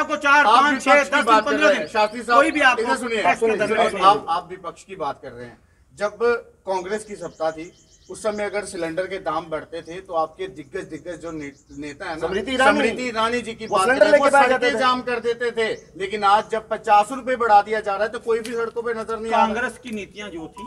आपको 4, 5, 6, 10 दिन, 15 दिन, शास्त्री साहब कोई भी आपको सुनिए, आप विपक्ष की बात कर रहे हैं। जब कांग्रेस की सत्ता थी उस समय अगर सिलेंडर के दाम बढ़ते थे तो आपके दिग्गज जो नेता है ना, स्मृति ईरानी जी की बात करें, वो सड़कें जाम कर देते थे। लेकिन आज जब 50 रुपए बढ़ा दिया जा रहा है तो कोई भी सड़कों पे नजर नहीं आ रहा। कांग्रेस की नीतियां जो थी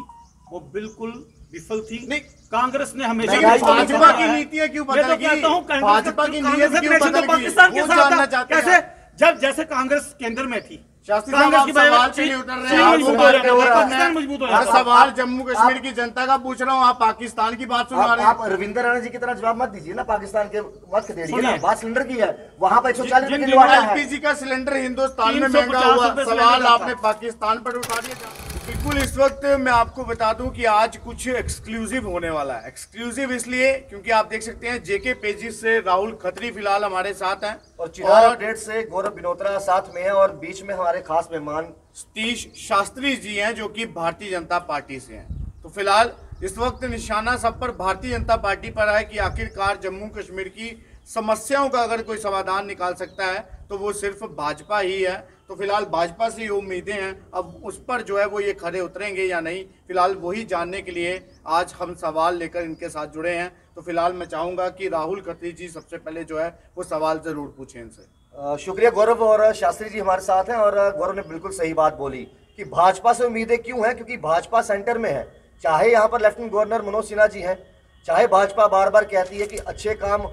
वो बिल्कुल विफल थी। नहीं, कांग्रेस ने हमेशा भाजपा की नीतियां क्यों बदल गई? भाजपा की नीतियां क्यों बदल गई? पाकिस्तान के साथ कैसे, जब जैसे कांग्रेस केंद्र में थी, कांग्रेस की सवाल पे नहीं उतर रहे हैं। हर सवाल जम्मू कश्मीर की जनता का पूछ रहा हूँ, आप पाकिस्तान की बात सुना रहे हैं। आप रविंद्र राणा जी की तरह जवाब मत दीजिए ना, पाकिस्तान के वक्त दे दीजिए ना। बात सिलेंडर की है, वहाँ पर 140 रुपए एलपीजी का सिलेंडर हिंदुस्तान में महंगा हुआ, सवाल आपने पाकिस्तान पर उठा दिया। बिल्कुल, इस वक्त मैं आपको बता दूं कि आज कुछ एक्सक्लूसिव होने वाला है। एक्सक्लूसिव इसलिए क्योंकि आप देख सकते हैं जेके पेजिस से राहुल खत्री फिलहाल हमारे साथ हैं और चिराग अपडेट से गौरव बिनोत्रा साथ में है और बीच में हमारे खास मेहमान सतीश शास्त्री जी हैं जो कि भारतीय जनता पार्टी से हैं। तो फिलहाल इस वक्त निशाना सब पर भारतीय जनता पार्टी पर है कि आखिरकार जम्मू कश्मीर की समस्याओं का अगर कोई समाधान निकाल सकता है तो वो सिर्फ भाजपा ही है। तो फिलहाल भाजपा से ये उम्मीदें हैं, अब उस पर जो है वो ये खड़े उतरेंगे या नहीं, फिलहाल वही जानने के लिए आज हम सवाल लेकर इनके साथ जुड़े हैं। तो फिलहाल मैं चाहूंगा कि राहुल खत्री जी सबसे पहले जो है वो सवाल जरूर पूछें इनसे। शुक्रिया गौरव, और शास्त्री जी हमारे साथ हैं और गौरव ने बिल्कुल सही बात बोली कि भाजपा से उम्मीदें क्यों हैं, क्योंकि भाजपा सेंटर में है। चाहे यहाँ पर लेफ्टिनेंट गवर्नर मनोज सिन्हा जी हैं, चाहे भाजपा बार बार कहती है कि अच्छे काम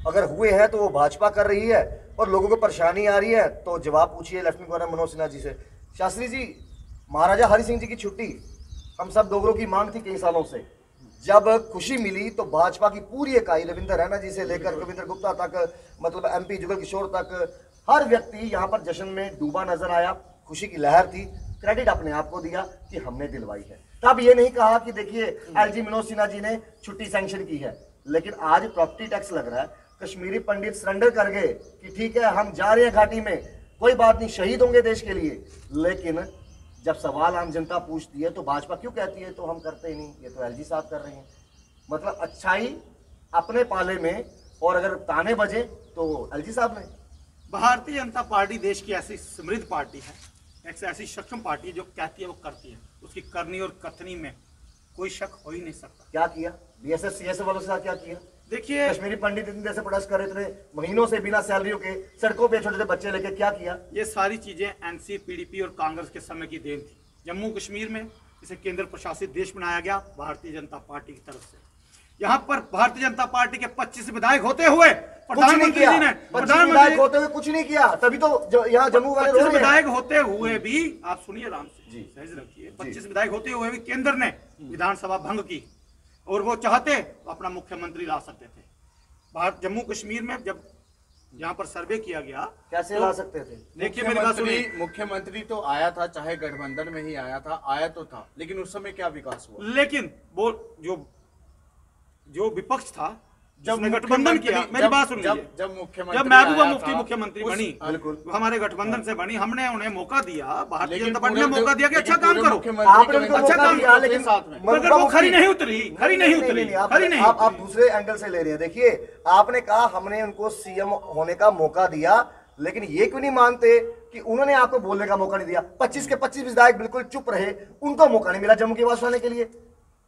अगर हुए हैं तो वो भाजपा कर रही है और लोगों को परेशानी आ रही है, तो जवाब पूछिए लेफ्टिनेंट गवर्नर मनोज सिन्हा जी से। शास्त्री जी, महाराजा हरि सिंह जी की छुट्टी हम सब डोगरों की मांग थी कई सालों से। जब खुशी मिली तो भाजपा की पूरी इकाई रविंद्र रैना जी से लेकर रविंद्र गुप्ता तक, मतलब एमपी जुगल किशोर तक, हर व्यक्ति यहाँ पर जश्न में डूबा नजर आया। खुशी की लहर थी, क्रेडिट अपने आप को दिया कि हमने दिलवाई है। तब ये नहीं कहा कि देखिए एलजी मनोज सिन्हा जी ने छुट्टी सैंक्शन की है। लेकिन आज प्रॉपर्टी टैक्स लग रहा है, कश्मीरी पंडित सरेंडर कर गए कि ठीक है हम जा रहे हैं घाटी में, कोई बात नहीं, शहीद होंगे देश के लिए। लेकिन जब सवाल आम जनता पूछती है तो भाजपा क्यों कहती है तो हम करते ही नहीं, ये तो एलजी साहब कर रहे हैं। मतलब अच्छाई अपने पाले में, और अगर ताने बजे तो एलजी साहब ने। भारतीय जनता पार्टी देश की ऐसी समृद्ध पार्टी है, एक ऐसी सक्षम पार्टी है जो कहती है वो करती है, उसकी करनी और कथनी में कोई शक हो ही नहीं सकता। क्या किया बीएसएफ सीएसएफ वालों के साथ, क्या किया? देखिए, कश्मीरी पंडित इतने देर से प्रोटेस्ट कर रहे थे, महीनों से बिना सैलरियों के सड़कों पे छोटे छोटे बच्चे लेके, क्या किया? ये सारी चीजें एनसी, पीडीपी और कांग्रेस के समय की देन थी। जम्मू कश्मीर में इसे केंद्र प्रशासित देश बनाया गया भारतीय जनता पार्टी की तरफ से। यहाँ पर भारतीय जनता पार्टी के 25 विधायक होते हुए प्रधानमंत्री जी ने होते हुए कुछ नहीं किया, तभी तो यहाँ जम्मू वाले 25 विधायक होते हुए भी, आप सुनिए आराम से, सहज रखिए, 25 विधायक होते हुए भी केंद्र ने विधानसभा भंग की और वो चाहते तो अपना मुख्यमंत्री ला सकते थे। भारत जम्मू कश्मीर में जब यहाँ पर सर्वे किया गया, कैसे ला सकते थे? देखिए मेरी बात सुनिए, मुख्यमंत्री तो आया था, चाहे गठबंधन में ही आया था, आया तो था, लेकिन उस समय क्या विकास हुआ? लेकिन वो जो विपक्ष था जब गठबंधन किया, मेरी बात सुनिए, जब महबूबा मुफ्ती मुख्यमंत्री बनी, हमारे गठबंधन से बनी, हमने उन्हें मौका दिया, भारतीय जनता पार्टी ने मौका दिया कि अच्छा काम करो, अच्छा काम किया, लेकिन मगर वो खरी नहीं उतरी। आप दूसरे एंगल से ले रहे हैं। देखिए, आपने कहा हमने उनको सीएम होने का मौका दिया, लेकिन ये क्यों नहीं मानते कि उन्होंने आपको बोलने का मौका नहीं दिया? 25 के 25 विधायक बिल्कुल चुप रहे, उनको मौका नहीं मिला जम्मू की आवाज उठाने के लिए।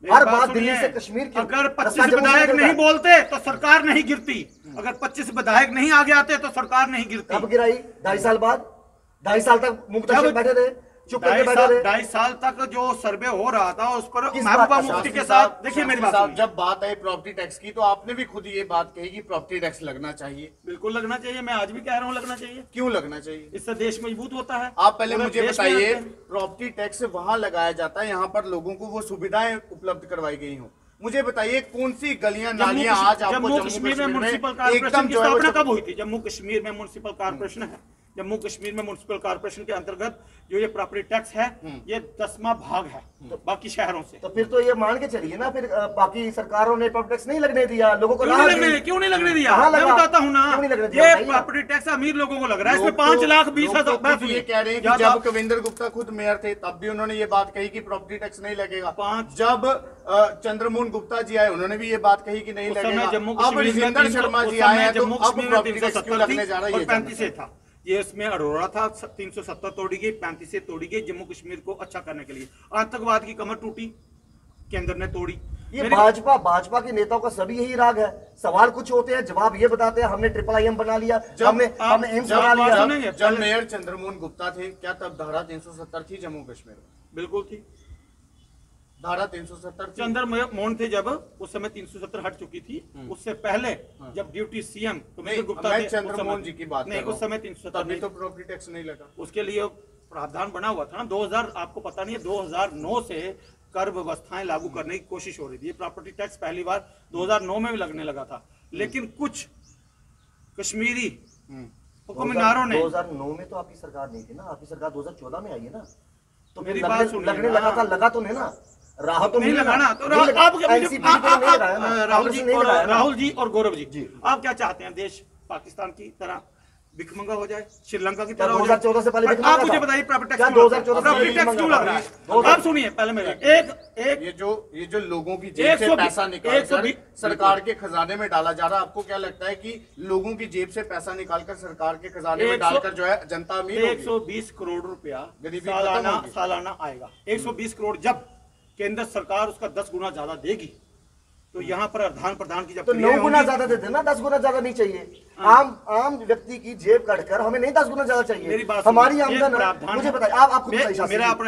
हर बात दिल्ली से कश्मीर की। अगर 25 विधायक नहीं बोलते तो सरकार नहीं गिरती, अगर 25 विधायक नहीं आगे आते तो सरकार नहीं गिरती। कब गिराई? 2.5 साल बाद, 2.5 साल तक मुख्तार बैठे थे, चुप करके बैठे थे। 2.5 साल तक जो सर्वे हो रहा था उस पर महबूबा मुफ्ती के साथ, देखिए मेरी बात, जब बात आई प्रॉपर्टी टैक्स की तो आपने भी खुद ये बात कही कि प्रॉपर्टी टैक्स लगना चाहिए। बिल्कुल लगना चाहिए, मैं आज भी कह रहा हूँ लगना चाहिए। क्यों लगना चाहिए? इससे देश मजबूत होता है। आप पहले मुझे बताइए, प्रॉपर्टी टैक्स वहां लगाया जाता है यहाँ पर लोगों को वो सुविधाएं उपलब्ध करवाई गई हो, मुझे बताइए कौन सी गलियां नालियां आज आपको जम्मू कश्मीर में म्युनिसिपल कॉर्पोरेशन की स्थापना कब हुई थी? जम्मू कश्मीर में म्युनिसिपल कॉर्पोरेशन है, जम्मू कश्मीर में म्युनिसिपल कॉर्पोरेशन के अंतर्गत जो ये प्रॉपर्टी टैक्स है ये 10वां भाग है तो बाकी शहरों से। तो फिर तो ये मान के चलिए ना, फिर बाकी सरकारों ने प्रॉपर्टी टैक्स नहीं लगने दिया लोगों को। क्यों नहीं लगने दिया? मैं बताता हूँ ना, ये प्रॉपर्टी टैक्स अमीर लोगों को लग रहा है, इसमें 5,20,000। ये कह रहे हैं कि जब कविंदर गुप्ता खुद मेयर थे तब भी उन्होंने ये बात कही कि प्रॉपर्टी टैक्स नहीं लगेगा। जब चंद्रमोहन गुप्ता जी आए उन्होंने भी ये बात कही कि नहीं लगेगा। जम्मू कश्मीर शर्मा जी आए तो अब प्रॉपर्टी टैक्स क्यों लगने जा रहा है? 35 था ये इसमें अरोड़ा था, 370 तोड़ी गई, 35 तोड़ी गई जम्मू कश्मीर को अच्छा करने के लिए। आतंकवाद की कमर टूटी, केंद्र ने तोड़ी। ये भाजपा के नेताओं का सभी यही राग है, सवाल कुछ होते हैं, जवाब ये बताते हैं हमने IIM बना लिया, हमने एम्स बना लिया। जब मेयर चंद्रमोहन गुप्ता थे, क्या तब धारा 370 थी जम्मू कश्मीर में? बिल्कुल थी, धारा 370 चंद्रमोहन थे जब, उस समय 370 हट चुकी थी। उससे पहले जब ड्यूटी सीएम गुप्ता थे, चंद्रमोहन जी की बात नहीं, उस समय 370 नहीं, तो प्रॉपर्टी टैक्स नहीं लगा। उसके लिए प्रावधान बना हुआ था ना 2000, आपको पता नहीं है 2009 से कर व्यवस्थाएं लागू करने की कोशिश हो रही थी। प्रॉपर्टी टैक्स पहली बार 2009 में भी लगने लगा था, लेकिन कुछ कश्मीरी हुक्मरानों ने 2009 में तो आपकी सरकार नहीं थी ना, आपकी सरकार 2014 में आई है ना, तो मेरी बात सुनिए, लगने लगा था, लगा तो नहीं ना, राहत तो नहीं लगाना। तो राहुल जी और गौरव जी, आप क्या चाहते हैं? देश पाकिस्तान की तरह भिखमंगा हो जाए, श्रीलंका की तरह हो जाए? 2014 से पहले आप मुझे बताइए प्रॉपर्टी टैक्स क्यों लग रहा है? आप सुनिए पहले मेरा एक ये जो लोगों की जेब से पैसा निकालकर सरकार के खजाने में डाला जा रहा है, आपको क्या लगता है कि लोगों की जेब से पैसा निकालकर सरकार के खजाने में डालकर जो है जनता अमीर होगी? 120 करोड़ रुपया सालाना आएगा। 120 करोड़ जब केंद्र सरकार उसका 10 गुना ज्यादा देगी, तो यहाँ पर आदान प्रदान की जब तो 9 गुना ज्यादा देते ना, 10 गुना ज्यादा नहीं चाहिए। आम व्यक्ति की जेब कटकर हमें नहीं 10 गुना ज्यादा चाहिए। हमारी आमदन, मुझे बताइए, आप खुद बताइए, आप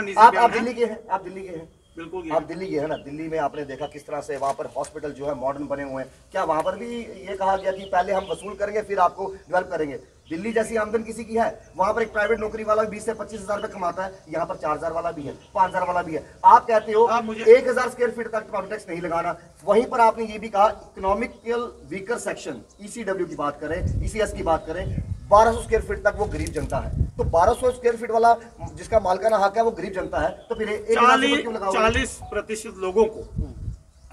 दिल्ली के हैं, आप दिल्ली के हैं, बिल्कुल आप दिल्ली के हैं ना, दिल्ली में आपने देखा किस तरह से वहाँ पर हॉस्पिटल जो है मॉडर्न बने हुए हैं। क्या वहाँ पर भी ये कहा गया कि पहले हम वसूल करेंगे फिर आपको डेवलप करेंगे? दिल्ली जैसी आमदन किसी की है? वहाँ पर एक प्राइवेट नौकरी वाला 20 से 25 हजार रुपए कमाता है, यहाँ पर 4000 वाला भी है, 5000 वाला भी है। आप कहते हो 1000 स्क्वायर फीट तक प्रॉपर्टी टैक्स नहीं लगाना, वहीं पर आपने ये भी कहा इकोनॉमिकल वीकर सेक्शन ECW की बात करें, ECS की बात करें, 1200 स्क्वायर फीट तक वो गरीब जनता है। तो 1200 स्क्वायर फीट वाला जिसका मालिकाना हक है वो गरीब जनता है, तो फिर 40% लोगों को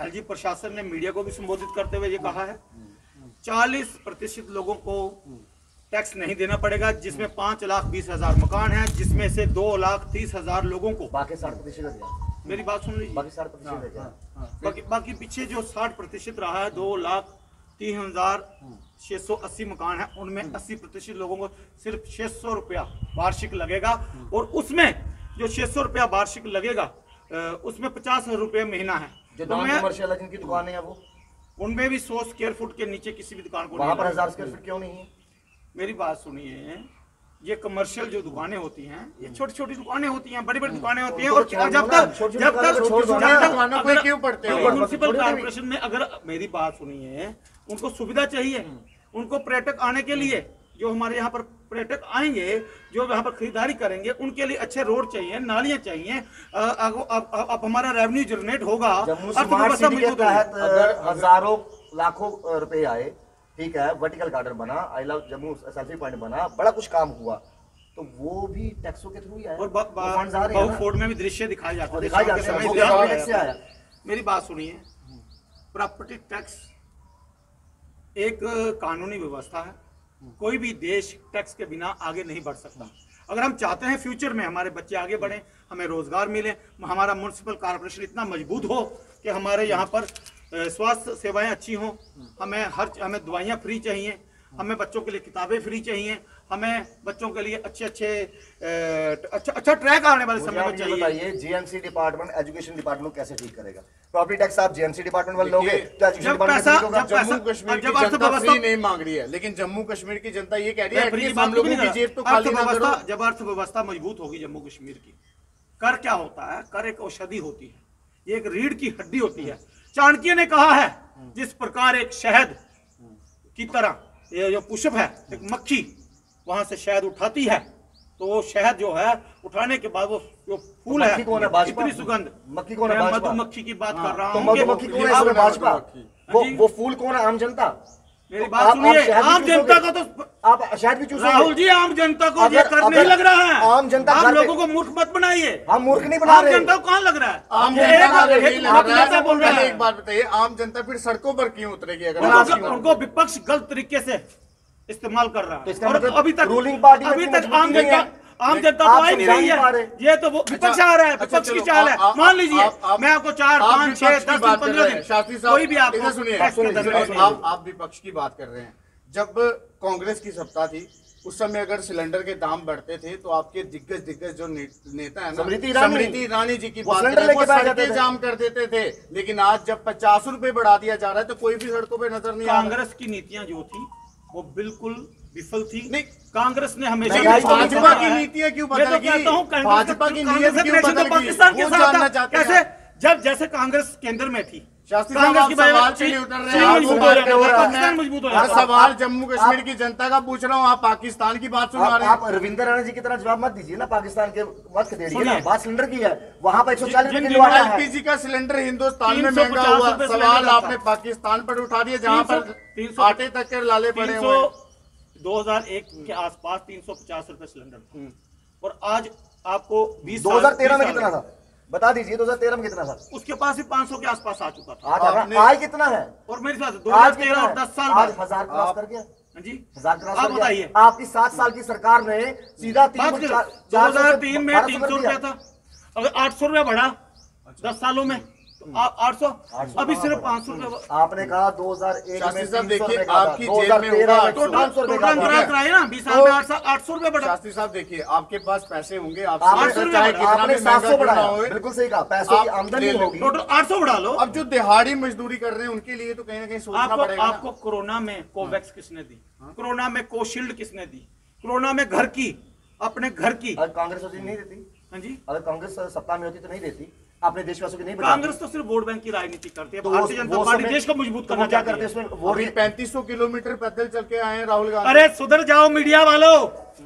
LG प्रशासन ने मीडिया को भी संबोधित करते हुए ये कहा है 40% लोगों को टैक्स नहीं देना पड़ेगा, जिसमें 5,20,000 मकान हैं, जिसमें से 2,30,000 लोगों को। बाकी 60% मेरी बात सुन लीजिए, बाकी 60% बाकी पीछे जो 60% रहा है 2,03,680 मकान है, उनमें 80% लोगों को सिर्फ 600 रुपया वार्षिक लगेगा। और उसमें जो 600 रुपया वार्षिक लगेगा उसमें 50 रुपये महीना है। जो नॉन कमर्शियल जिनकी दुकानें हैं वो, उनमें भी 100 स्क्वायर फुट के नीचे किसी भी दुकान को वहां पर 1000 स्क्वायर फीट क्यों नहीं है? मेरी बात सुनिए, ये कमर्शियल जो दुकानें होती हैं, ये छोटी छोटी दुकानें होती हैं, बड़ी बड़ी दुकानें होती हैं। और जब तक क्यों पड़ते हैं म्युनिसिपल कॉर्पोरेशन में, अगर मेरी बात सुनिए, उनको सुविधा चाहिए, उनको पर्यटक आने के लिए, जो हमारे यहाँ पर पर्यटक आएंगे, जो यहाँ पर खरीदारी करेंगे, उनके लिए अच्छे रोड चाहिए, नालियां चाहिए। अब हमारा रेवेन्यू जनरेट होगा, अर्थव्यवस्था मजबूत होगी। अगर हजारों लाखों रुपए आए, ठीक है, वर्टिकल गार्डन बना, I love Jammu selfie point बना, बड़ा कुछ काम हुआ, तो वो भी टैक्सों के थ्रू ही आया। और फोर्ड में भी दृश्य दिखाए जाते हैं। मेरी बात सुनिए, प्रॉपर्टी टैक्स एक कानूनी व्यवस्था है, कोई भी देश टैक्स के बिना आगे नहीं बढ़ सकता। अगर हम चाहते हैं फ्यूचर में हमारे बच्चे आगे बढ़ें, हमें रोजगार मिले, हमारा म्युनिसिपल कॉर्पोरेशन इतना मजबूत हो कि हमारे यहाँ पर स्वास्थ्य सेवाएं अच्छी हों, हमें दवाइयाँ फ्री चाहिए, हमें बच्चों के लिए किताबें फ्री चाहिए, हमें बच्चों के लिए अच्छा ट्रैक आने वाले समय में चाहिए। बताइए, जीएमसी डिपार्टमेंट एजुकेशन डिपार्टमेंट कैसे ठीक करेगा? प्रॉपर्टी टैक्स आप जीएमसी डिपार्टमेंट वाले लोगे तो एजुकेशन डिपार्टमेंट जम्मू कश्मीर की जनता फ्री नहीं मांग रही है, लेकिन जम्मू कश्मीर की जनता ये कह रही है कि हम लोगों की जेब तो खाली ना करो। जब अर्थव्यवस्था मजबूत होगी जम्मू कश्मीर की, कर क्या होता है? कर एक औषधि होती है, ये एक रीढ़ की हड्डी होती है। चाणक्य ने कहा है, जिस प्रकार एक शहद की तरह ये जो पुष्प है, एक मक्खी वहां से शहद उठाती है, तो वो शहद जो है उठाने के बाद वो जो फूल है, इतनी सुगंध, मक्खी कौन है? मधुमक्खी की बात कर रहा हूँ। मधुमक्खी कौन है? भाजपा। वो फूल कौन है? आम जनता। मेरी बात सुनिए, आम जनता का तो आप शायद भी चूसोगे। राहुल जी, आम जनता को ये कर नहीं लग रहा है। आम जनता, आप लोगों को मूर्ख मत बनाइए। हम मूर्ख नहीं बना रहे। आम जनता को कहाँ लग रहा है? आम जनता बोल रहा है। एक बात बताइए, आम जनता फिर सड़कों पर क्यों उतरेगी? अगर उनको विपक्ष गलत तरीके से इस्तेमाल कर रहा है, और अभी तक रूलिंग पार्टी आम जनता तो आई नहीं रही है। ये तो वो विपक्ष आ रहा है, विपक्ष की चाल है। मान लीजिए मैं आपको 4, 5, 6, 10 दिन 15 दिन शास्त्री साहब, कोई भी आपको सुनिए, आप विपक्ष की बात कर रहे हैं। जब कांग्रेस की सत्ता थी उस समय अगर सिलेंडर के दाम बढ़ते थे तो आपके दिग्गज जो नेता है ना, स्मृति ईरानी जी की बात करें, वो सड़कें जाम कर देते थे। लेकिन आज जब 50 रुपए बढ़ा दिया जा रहा है तो कोई भी सड़कों पे नजर नहीं आ रहा। कांग्रेस की नीतियां जो थी वो बिल्कुल विफल थी। नहीं, कांग्रेस ने हमेशा भाजपा की नीतियां क्यों बदलेगी? भाजपा की नीयत क्यों बदलेगी? पाकिस्तान के साथ कैसे, जब जैसे कांग्रेस केंद्र में थी, कांग्रेस की सवाल पे नहीं उतर रहे पाकिस्तान मजबूत हो हर सवाल जम्मू कश्मीर की जनता का पूछ रहा हूँ, आप पाकिस्तान की बात सुना रहे हैं। आप रविंद्र राणा जी की तरह जवाब मत दीजिए ना, पाकिस्तान के वक्त दे दीजिए ना। बात सिलेंडर की है, वहाँ पर 140 रुपए किलो आता है। एलपीजी का सिलेंडर हिंदुस्तान में महंगा हुआ, सवाल आपने पाकिस्तान पर उठा दिया जहाँ पर आटे तक के लाले पड़े हुए। 2001 के आसपास 350 रुपए सिलेंडर, और आज आपको 2013 में कितना था बता दीजिए? 2013 में कितना था? उसके पास भी 500 के आसपास आ चुका था। आज कितना है? और मेरे साथ 2013 और 10 साल आज 1000 क्रॉस कर गया जी, 1000 क्रॉस आप कर गया। बताइए, आपकी 7 साल की सरकार ने सीधा 2003 में 300 रुपया था, अगर 800 रुपया बढ़ा 10 सालों में, तो 800 अभी सिर्फ 500 रुपये। आपने कहा 2001 में 300 देखिए रुपए आपकी जेब में होगा 500 रुपए का ना 20 साल में 800 रुपये बढ़ा। शास्त्री साहब देखिए, आपके पास पैसे होंगे, आपने 700 बढ़ाया, बिल्कुल सही कहा, पैसों की आमदनी होगी, टोटल 800 बढ़ा लो। अब जो दिहाड़ी मजदूरी कर रहे हैं उनके लिए तो कहीं ना कहीं सोचना पड़ेगा। आपको कोरोना में कोवैक्स किसने दी? कोरोना में कोशील्ड किसने दी? कोरोना में घर की, अपने घर की। अगर कांग्रेस होती नहीं देती? हाँ जी, अगर कांग्रेस सत्ता में होती तो नहीं देती, अपने देशवासियों की नहीं बताती। कांग्रेस तो सिर्फ वोट बैंक की राजनीति करती है, भारतीय जनता पार्टी देश को मजबूत करना क्या चाहती करते है। हैं? वो 3500 किलोमीटर पैदल चल के आए हैं राहुल गांधी। अरे सुधर जाओ मीडिया वालों,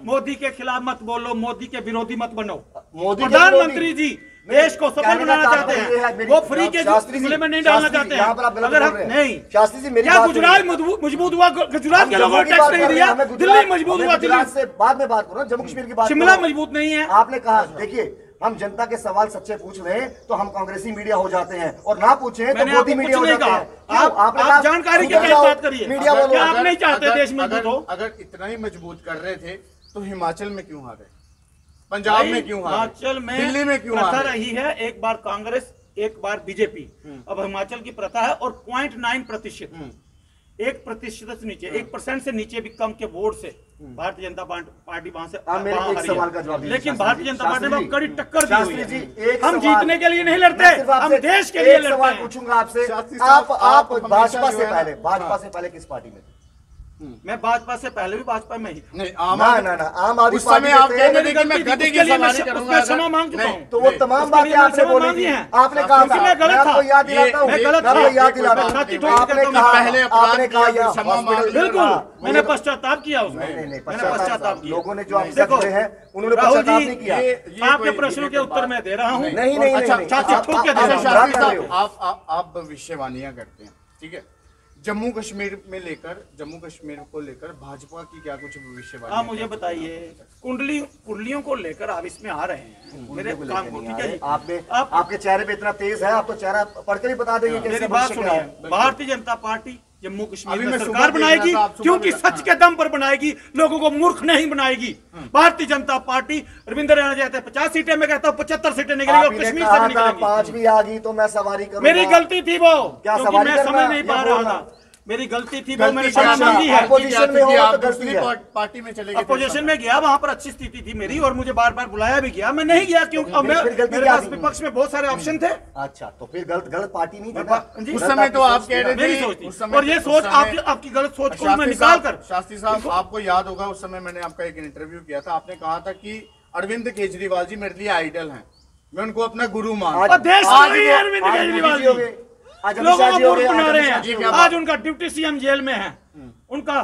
मोदी के खिलाफ मत बोलो, मोदी के विरोधी मत बनो। प्रधानमंत्री जी देश को सफल बनाना चाहते हैं, वो फ्री के जुमले में नहीं डालना चाहते हैं। अगर हम नहीं, शास्त्री जी मेरी क्या गुजरात मजबूत हुआ? गुजरात के लोगों ने टैक्स नहीं दिया, दिल्ली मजबूत हुआ, दिल्ली से बाद में बात करो, जम्मू कश्मीर की बात, शिमला मजबूत नहीं है। आपने कहा देखिए हम जनता के सवाल सच्चे पूछ रहे हैं तो हम कांग्रेसी मीडिया हो जाते हैं, और ना पूछे तो मोदी मीडिया हो जाते हैं। आप जानकारी की बात करिए, मीडिया क्या आप नहीं चाहते देश मजबूत हो? अगर इतना ही मजबूत कर रहे थे तो हिमाचल में क्यों हारे, पंजाब में क्यों हारे, हिमाचल में दिल्ली में क्यों प्रथा हारे? रही है, एक बार कांग्रेस एक बार बीजेपी। अब हिमाचल की प्रथा है, और 0.9%, 1% से नीचे, 1% से नीचे भी कम के वोट से भारतीय जनता पार्टी वहां से लेकिन भारतीय जनता पार्टी में कड़ी टक्कर दी हुई है। हम जीतने के लिए नहीं लड़ते, हम देश के लिए लड़ते हैं। पूछूंगा आपसे, आप भाजपा से पहले किस पार्टी में थे? मैं भाजपा से पहले भी भाजपा में ही था। नहीं, आम आदमी पार्टी आप कहते थे कि मैं गधे की सवारी करूंगा, क्षमा मांग चुका हूं। तो वो तमाम बातें आपने बोली थी, आपने कहा था, मैं गलत था, आपको याद दिलाता हूं, मैं गलत था, आपको याद दिलाता हूं, आपने कहा बिल्कुल, मैंने पश्चाताप किया उसमें, नहीं पश्चाताप किया। लोगों ने जो आपसे कहे हैं उन्होंने पश्चाताप नहीं किया। आपके प्रश्नों के उत्तर मैं दे रहा हूँ। नहीं आप भविष्यवाणियां करते हैं, ठीक है। जम्मू कश्मीर को लेकर भाजपा की क्या कुछ भविष्यवाणी? आप मुझे बताइए, कुंडलियों को लेकर आप इसमें आ रहे हैं, मेरे काम को, ठीक है जी। आपके चेहरे पे इतना तेज है, आप तो चेहरा पढ़कर ही बता देंगे। मेरी बात सुनिए, भारतीय जनता पार्टी जम्मू कश्मीर में सरकार बनाएगी, क्योंकि सच के दम पर बनाएगी, लोगों को मूर्ख नहीं बनाएगी। भारतीय जनता पार्टी, रविंद्र राणा कहते हैं 50 सीटें, मैं कहता हूँ 75 सीटें निकलेंगी, कश्मीर से निकलेंगी। 5 भी आ गई तो मैं सवारी करूंगा। मेरी गलती थी वो, क्या क्योंकि मैं समझ नहीं पा रहा था, मेरी गलती थी वो, मैंने क्षमा मांगी है। अपोजिशन में हो तो गलती है, पार्टी में चले गए, अपोजिशन में गया, वहां पर अच्छी स्थिति थी मेरी, और मुझे बार बार बुलाया भी गया, मैं नहीं गया क्योंकि मेरे पास विपक्ष में बहुत सारे ऑप्शन थे। अच्छा, तो फिर गलत पार्टी नहीं थी उस समय तो आप कह रहे थे, और ये सोच आपकी गलत सोच को मैं निकाल कर। शास्त्री साहब, आपको याद होगा उस समय मैंने आपका एक इंटरव्यू किया था, आपने कहा था कि अरविंद केजरीवाल जी मेरे लिए आइडल हैं, मैं उनको अपना गुरु मानता हूं। अरविंद केजरीवाल जी लोगों को मूर्ख बना रहे हैं। आज उनका डिप्टी सीएम जेल में है, उनका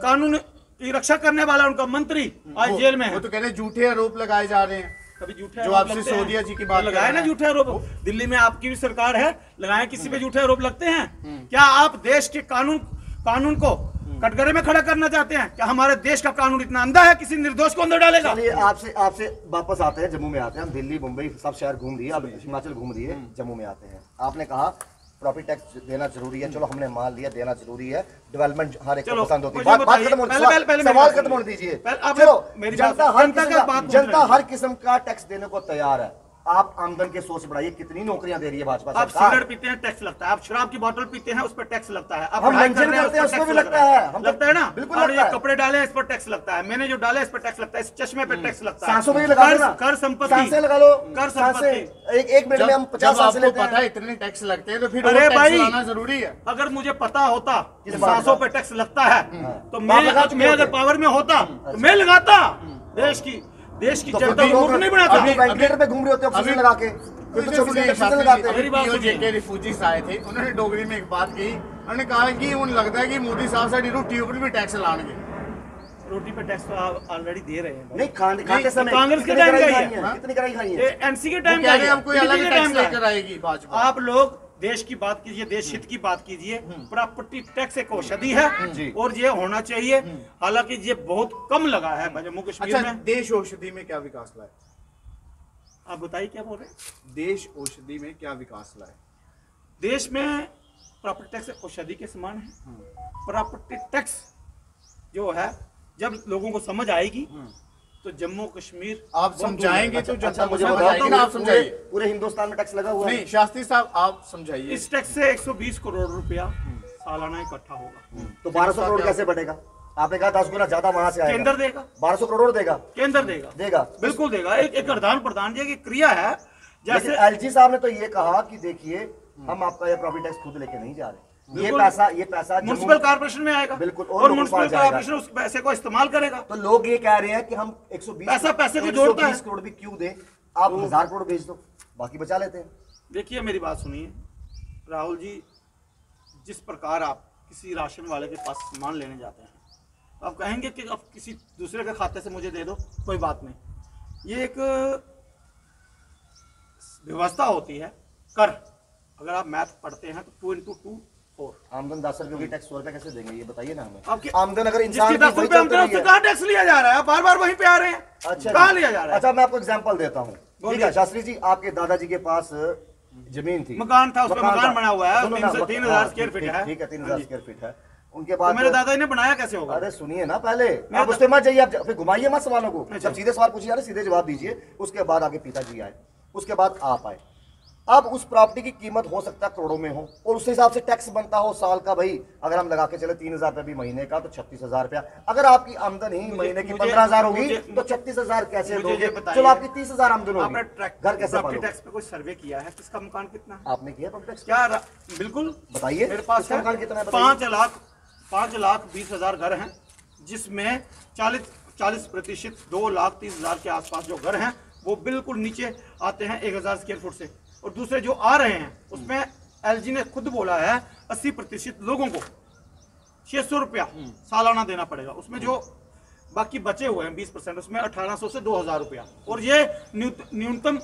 कानून की रक्षा करने वाला उनका मंत्री आज जेल में है। वो तो कह रहे झूठे आरोप लगाए जा रहे हैं, कभी झूठे जो आपसे सोदिया जी की बात लगाए ना, झूठे आरोप। दिल्ली में आपकी भी सरकार है, लगाए, किसी पे झूठे आरोप लगते हैं? क्या आप देश के कानून को कटघरे में खड़ा करना चाहते हैं? क्या हमारे देश का कानून इतना अंधा है, किसी निर्दोष को अंदर डालेगा? चलिए आपसे वापस आते हैं, जम्मू में आते हैं। हम दिल्ली मुंबई सब शहर घूम रही है, अब हिमाचल घूम रही है, जम्मू में आते हैं। आपने कहा प्रॉपर्टी टैक्स देना जरूरी है, चलो हमने मान लिया, देना जरूरी है, डेवलपमेंट हर एक को पसंद होती है। बात खत्म होने दीजिए, सवाल खत्म होने दीजिए। चलो जनता हर किस्म का टैक्स देने को तैयार है, आप आमदन के सोर्स बढ़ाइए, कितनी नौकरियां दे रही है भाजपा आप सरकार। सिगरेट पीते हैं टैक्स लगता है, आप शराब की बोतल पीते हैं उस पर टैक्स लगता है, आप हम पढ़ाई मेंशन कर रहे हैं करते हैं उस पर उसमें भी टैक्स लगता है, हम लगता है ना, बिल्कुल और लगता ये है। कपड़े डाले इस पर टैक्स लगता है, मैंने जो डाले इस पर टैक्स लगता है, इस चश्मे पे टैक्स लगता है, सांसों में भी लगा दो ना, कर संपत्ति सांसें लगा लो, कर सांसें संपत्ति। एक मिनट में हम 50 सांसें लेते पता है हैं। इतने टैक्स लगते हैं तो फिर अरे वो टैक्स भाई, लाना जरूरी है। अगर मुझे पता होता कि किस बात सांसों का? पे टैक्स लगता है तो आप लगा चुके मैं अगर होते। पावर में होता तो मैं लगाता। देश की तो जनता फिर को लोग मूर्ख नहीं बनाता। अभी वेंटिलेटर पे घूम रहे होते हैं ऑक्सीजन लगा के, फिर तो 24 ऑक्सीजन लगाते हैं। मेरी बात जो सुनिए। जेके रिफ्यूजीज आए थे उन्होंने डोगरी में एक बात कही, उन्होंने कहा कि उन्हें लगता है कि मोदी साहब साडी रोटी ऊपर भी टैक्स लाएंगे। रोटी पे टैक्स तो आप ऑलरेडी दे रहे हैं। नहीं खाते समय कांग्रेस के कितनी टाइम कराई का ही खाई है। है, कितनी कराई खाई ये है। एनसी के वो टाइम कह का रहे हैं हम कोई अलग टैक्स टाइम लेकर आएगी भाजपा। आप लोग देश की बात कीजिए, देश हित की बात कीजिए। प्रॉपर्टी टैक्स एक औषधि है और ये होना चाहिए, हालांकि ये बहुत कम लगा है जम्मू कश्मीर अच्छा, में। देश औषधि में क्या विकास लाए? आप बताइए क्या बोल रहे हैं। देश औषधि में क्या विकास लाए? देश में प्रॉपर्टी टैक्स औषधि के समान है। प्रॉपर्टी टैक्स जो है जब लोगों को समझ आएगी तो जम्मू कश्मीर आप समझाएंगे तो जनता अच्छा को मुझे समझ बताओ, आएगी ना, आप समझाइए। पूरे हिंदुस्तान में टैक्स लगा हुआ है। नहीं शास्त्री साहब आप समझाइए। इस टैक्स से 120 करोड़ रुपया सालाना इकट्ठा होगा। तो 1200 करोड़ कैसे बढ़ेगा? आपने कहा 10 गुना ज्यादा वहां से आएगा। केंद्र देगा, 1200 करोड़ देगा, केंद्र देगा, देगा बिल्कुल देगा। एक आदान प्रदान की क्रिया है। जैसे जैसे एलजी साहब ने तो ये कहा कि देखिए हम आपका ये प्रॉपर्टी टैक्स खुद लेके नहीं जा रहे, ये पैसा म्युनिसिपल कॉर्पोरेशन में आएगा, बिल्कुल, और और लोगों के म्युनिसिपल पास जाएगा। कॉर्पोरेशन उस पैसे को इस्तेमाल करेगा। तो लोग ये कह रहे हैं कि हम 120 पैसे को जोड़ता है। 120 करोड़ भी क्यों दें, आप 1000 करोड़ भेज दो, बाकी बचा लेते हैं। देखिए मेरी बात सुनिए राहुल जी, जिस प्रकार आप किसी राशन वाले के पास सामान लेने जाते हैं तो आप कहेंगे कि अब किसी दूसरे के खाते से मुझे दे दो, कोई बात नहीं। ये एक व्यवस्था होती है। कर अगर आप मैथ पढ़ते हैं तो 2 × 2 4। आमदन 10 रुपए की टैक्स 100 रुपए कैसे देंगे, ये बताइए ना हमें। आपकी आमदन अगर इंसान जिसकी की 10 वही रुपए आमदन है, चलती उससे रही है। कहाँ टैक्स लिया जा रहा है? बार बार वहीं पे आ रहे हैं। अच्छा कहाँ लिया जा रहा है? अच्छा मैं आपको एग्जांपल देता हूँ, ठीक है शास्त्री जी, आपके दादाजी के पास जमीन थी, मकान था, उसमें मकान था। बना हुआ है, सुनो ना, 3000 स्क्वायर फीट है। ठीक है 3000 स्क्वायर फीट है। उनके तो बाद मेरे दादाजी ने बनाया कैसे होगा? अरे सुनिए ना पहले, आप उससे मत जाइए, आप फिर घुमाइए मत सवालों को। अच्छा। जब सीधे सवाल पूछिए अरे सीधे जवाब दीजिए। उसके बाद आगे पिताजी आए, उसके बाद आप आए। अब उस प्रॉपर्टी की कीमत हो सकता है करोड़ों में हो और उस हिसाब से टैक्स बनता हो साल का। भाई अगर हम लगा के चले 3000 रुपये भी महीने का तो 36,000 रुपया। अगर आपकी आमदन ही महीने की 15,000 होगी तो 36,000 कैसे दोगे? चलो आपकी 30,000 आमदन होगी, घर कैसे प्रॉपर्टी पालोगे? टैक्स पे कोई सर्वे किया है किसका मकान कितना है? आपने किया प्रॉपर्टी टैक्स? क्या बिल्कुल बताइए मेरे पास इसका है। मकान कितना है? 5,20,000 घर हैं, जिसमें 40% 2,30,000 के आसपास जो घर हैं वो बिल्कुल नीचे आते हैं 1,000 स्क्वायर फुट से। और दूसरे जो आ रहे हैं उसमें एलजी ने खुद बोला है 80% लोगों को 600 रुपया सालाना देना पड़ेगा। उसमें जो बाकी बचे हुए हैं 20%, उसमें 1,800 से 2,000 रुपया। और ये न्यूनतम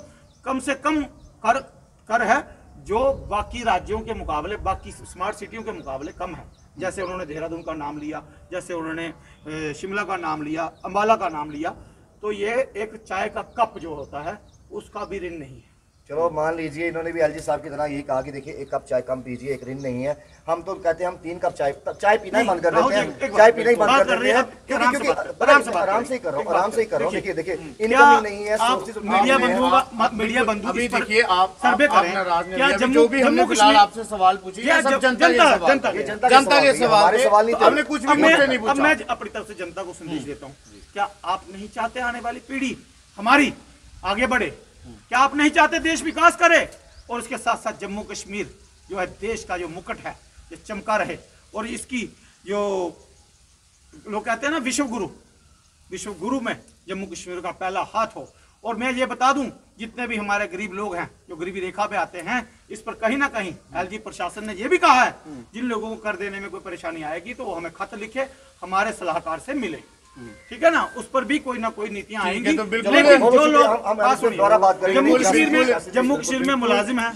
कम से कम कर है जो बाकी राज्यों के मुकाबले, बाकी स्मार्ट सिटियों के मुकाबले कम है। जैसे उन्होंने देहरादून का नाम लिया, जैसे उन्होंने शिमला का नाम लिया, अंबाला का नाम लिया, तो ये एक चाय का कप जो होता है उसका भी ऋण नहीं है। चलो मान लीजिए इन्होंने भी एलजी साहब की तरह यही कहा कि देखिए 1 कप चाय कम पीजिए, एक ऋण नहीं है। हम तो कहते हैं हम 3 कप चाय पीना ही बंद कर देते हैं, चाय पीना ही बंद कर देते हैं, क्योंकि आराम से ही कर रहा हूँ। देखिए इनकम नहीं है, मीडिया बंधु अभी देखिए आप सर्वे करें क्या जो भी हमने फिलहाल आपसे सवाल पूछे ये सब जनता के सवाल थे, हमने कुछ भी मुझसे नहीं पूछा। अब मैं अपनी तरफ से जनता को संदेश देता हूँ, क्या आप नहीं चाहते आने वाली पीढ़ी हमारी आगे बढ़े? क्या आप नहीं चाहते देश विकास करे? और उसके साथ साथ जम्मू कश्मीर जो है देश का जो मुकुट है ये चमका रहे, और इसकी जो लोग कहते हैं ना विश्व गुरु में जम्मू कश्मीर का पहला हाथ हो। और मैं ये बता दूं, जितने भी हमारे गरीब लोग हैं जो गरीबी रेखा पे आते हैं, इस पर कहीं ना कहीं एलजी प्रशासन ने ये भी कहा है जिन लोगों को कर देने में कोई परेशानी आएगी तो वो हमें खत लिखे, हमारे सलाहकार से मिले, ठीक है ना? उस पर भी कोई ना कोई नीतियां आएंगी। तो बिल्कुल लेकिन जो लोग बात करेंगे जम्मू कश्मीर में मुलाजिम है,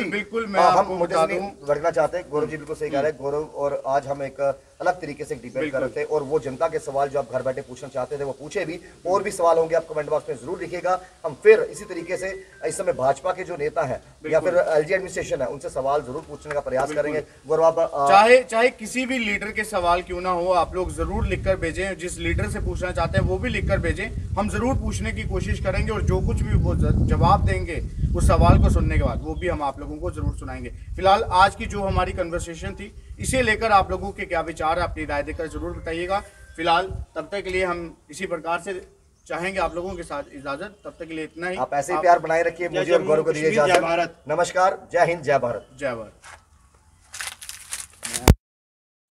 बिल्कुल मैं हम मुझे नहीं भड़कना चाहते, गौरव जी बिल्कुल सही कह रहे हैं। गौरव और आज हम एक अलग तरीके से डिबेट कर रहे थे, और वो जनता के सवाल जो आप घर बैठे पूछना चाहते थे वो पूछे भी। और भी सवाल होंगे आप कमेंट बॉक्स में जरूर लिखिएगा, हम फिर इसी तरीके से इस समय भाजपा के जो नेता है या फिर एलजी एडमिनिस्ट्रेशन है उनसे सवाल जरूर पूछने का प्रयास करेंगे। गौरव चाहे किसी भी लीडर के सवाल क्यों ना हो, आप लोग जरूर लिखकर भेजें, जिस लीडर से पूछना चाहते हैं वो भी लिखकर भेजें, हम जरूर पूछने की कोशिश करेंगे और जो कुछ भी वो जवाब देंगे उस सवाल को सुनने के बाद वो भी हम आप लोगों को जरूर सुनाएंगे। फिलहाल आज की जो हमारी कन्वर्सेशन थी इसे लेकर आप लोगों के क्या विचार है, अपनी राय देकर जरूर बताइएगा। फिलहाल तब तक के लिए हम इसी प्रकार से चाहेंगे आप लोगों के साथ इजाजत, तब तक के लिए इतना ही। आप ऐसे ही प्यार बनाए रखिए, मुझे और गौरव को दीजिए इजाजत। नमस्कार, जय हिंद, जय भारत। जय भारत।